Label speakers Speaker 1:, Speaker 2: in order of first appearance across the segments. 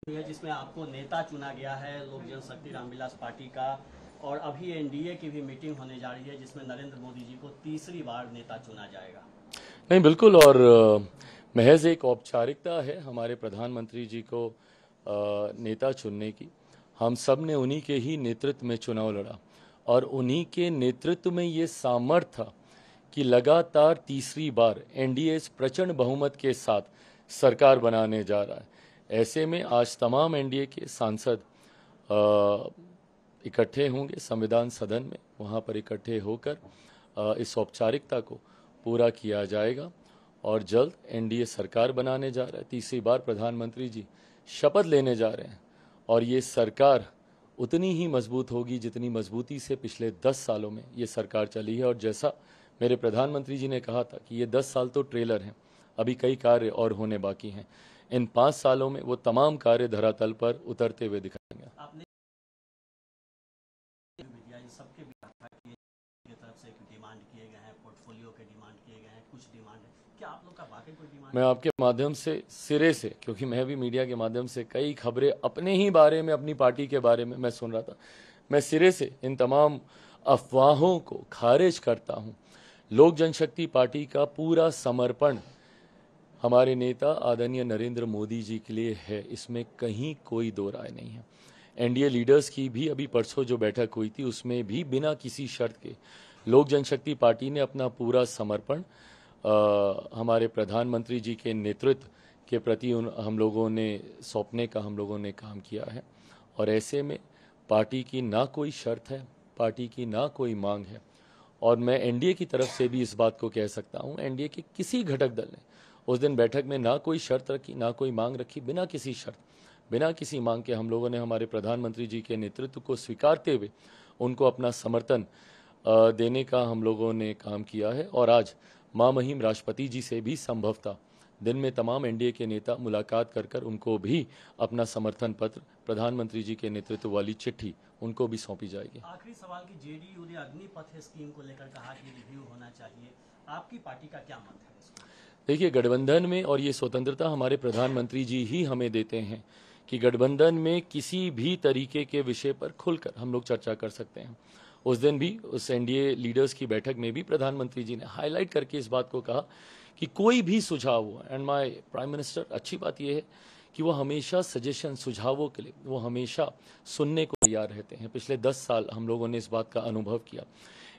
Speaker 1: है जिसमें आपको नेता चुना गया है लोक जनशक्ति रामविलास पार्टी का, और अभी एनडीए की भी मीटिंग होने जा रही है जिसमें नरेंद्र मोदी जी को तीसरी बार नेता चुना जाएगा।
Speaker 2: नहीं, बिल्कुल। और महज एक औपचारिकता है हमारे प्रधानमंत्री जी को नेता चुनने की। हम सब ने उन्हीं के ही नेतृत्व में चुनाव लड़ा और उन्हीं के नेतृत्व में ये सामर्थ्य था कि लगातार तीसरी बार एनडीए इस प्रचंड बहुमत के साथ सरकार बनाने जा रहा है। ऐसे में आज तमाम एनडीए के सांसद इकट्ठे होंगे संविधान सदन में, वहाँ पर इकट्ठे होकर इस औपचारिकता को पूरा किया जाएगा और जल्द एनडीए सरकार बनाने जा रहा है। तीसरी बार प्रधानमंत्री जी शपथ लेने जा रहे हैं और ये सरकार उतनी ही मजबूत होगी जितनी मजबूती से पिछले 10 सालों में ये सरकार चली है। और जैसा मेरे प्रधानमंत्री जी ने कहा था कि ये 10 साल तो ट्रेलर हैं, अभी कई कार्य और होने बाकी हैं। इन 5 सालों में वो तमाम कार्य धरातल पर उतरते हुए दिखाएंगे।
Speaker 1: आपने सबके तरफ से डिमांड किए गए हैं, पोर्टफोलियो के डिमांड किए गए हैं, कुछ डिमांड है, क्या आप लोग का वाकई कोई डिमांड?
Speaker 2: मैं आपके माध्यम से सिरे से, क्योंकि मैं भी मीडिया के माध्यम से कई खबरें अपने ही बारे में, अपनी पार्टी के बारे में मैं सुन रहा था, मैं सिरे से इन तमाम अफवाहों को खारिज करता हूं। लोक जनशक्ति पार्टी का पूरा समर्पण हमारे नेता आदरणीय नरेंद्र मोदी जी के लिए है, इसमें कहीं कोई दो राय नहीं है। एनडीए लीडर्स की भी अभी परसों जो बैठक हुई थी उसमें भी बिना किसी शर्त के लोक जनशक्ति पार्टी ने अपना पूरा समर्पण हमारे प्रधानमंत्री जी के नेतृत्व के प्रति हम लोगों ने सौंपने का हम लोगों ने काम किया है। और ऐसे में पार्टी की ना कोई शर्त है, पार्टी की ना कोई मांग है। और मैं एनडीए की तरफ से भी इस बात को कह सकता हूं, एनडीए के किसी घटक दल ने उस दिन बैठक में ना कोई शर्त रखी, ना कोई मांग रखी। बिना किसी शर्त, बिना किसी मांग के हम लोगों ने हमारे प्रधानमंत्री जी के नेतृत्व को स्वीकारते हुए उनको अपना समर्थन देने का हम लोगों ने काम किया है। और आज मां महिम राष्ट्रपति जी से भी संभवतः दिन में तमाम एनडीए के नेता मुलाकात कर उनको भी अपना समर्थन पत्र, प्रधानमंत्री जी के नेतृत्व वाली चिट्ठी उनको भी सौंपी जाएगी।
Speaker 1: आखिरी सवाल की जेडीयू ने अग्निपथ स्कीम को लेकर कहा कि रिव्यू होना चाहिए, आपकी पार्टी का क्या मत है इसको?
Speaker 2: देखिए, गठबंधन में, और ये स्वतंत्रता हमारे प्रधानमंत्री जी ही हमें देते हैं कि गठबंधन में किसी भी तरीके के विषय पर खुलकर हम लोग चर्चा कर सकते हैं। उस दिन भी उस एनडीए लीडर्स की बैठक में भी प्रधानमंत्री जी ने हाईलाइट करके इस बात को कहा कि कोई भी सुझाव हो, एंड माय प्राइम मिनिस्टर, अच्छी बात यह है कि वो हमेशा सजेशन, सुझावों के लिए वो हमेशा सुनने को तैयार रहते हैं। पिछले 10 साल हम लोगों ने इस बात का अनुभव किया।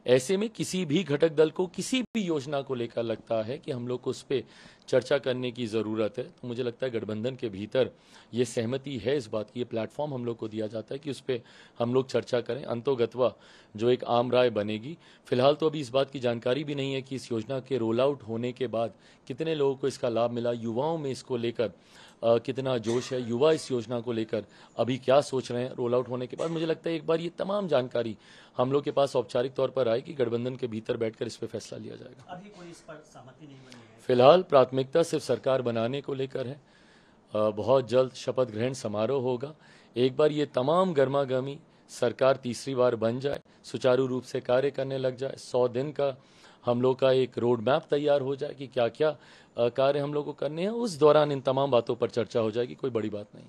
Speaker 2: ऐसे में किसी भी घटक दल को किसी भी योजना को लेकर लगता है कि हम लोग को उस पर चर्चा करने की ज़रूरत है, तो मुझे लगता है गठबंधन के भीतर ये सहमति है इस बात की, ये प्लेटफॉर्म हम लोग को दिया जाता है कि उस पर हम लोग चर्चा करें। अंतोगत्वा जो एक आम राय बनेगी, फिलहाल तो अभी इस बात की जानकारी भी नहीं है कि इस योजना के रोल आउट होने के बाद कितने लोगों को इसका लाभ मिला, युवाओं में इसको लेकर कितना जोश है, युवा इस योजना को लेकर अभी क्या सोच रहे हैं रोल आउट होने के बाद। मुझे लगता है एक बार ये तमाम जानकारी हम लोग के पास औपचारिक तौर पर आए कि गठबंधन के भीतर बैठकर इस पर फैसला लिया जाएगा।
Speaker 1: अभी कोई इस पर सहमति नहीं बनी है?
Speaker 2: फिलहाल प्राथमिकता सिर्फ सरकार बनाने को लेकर है। बहुत जल्द शपथ ग्रहण समारोह होगा। एक बार ये तमाम गर्मागर्मी सरकार तीसरी बार बन जाए, सुचारू रूप से कार्य करने लग जाए, 100 दिन का हम लोग का एक रोड मैप तैयार हो जाए कि क्या क्या कार्य हम लोग को करने हैं, उस दौरान इन तमाम बातों पर चर्चा हो जाएगी। कोई बड़ी बात नहीं।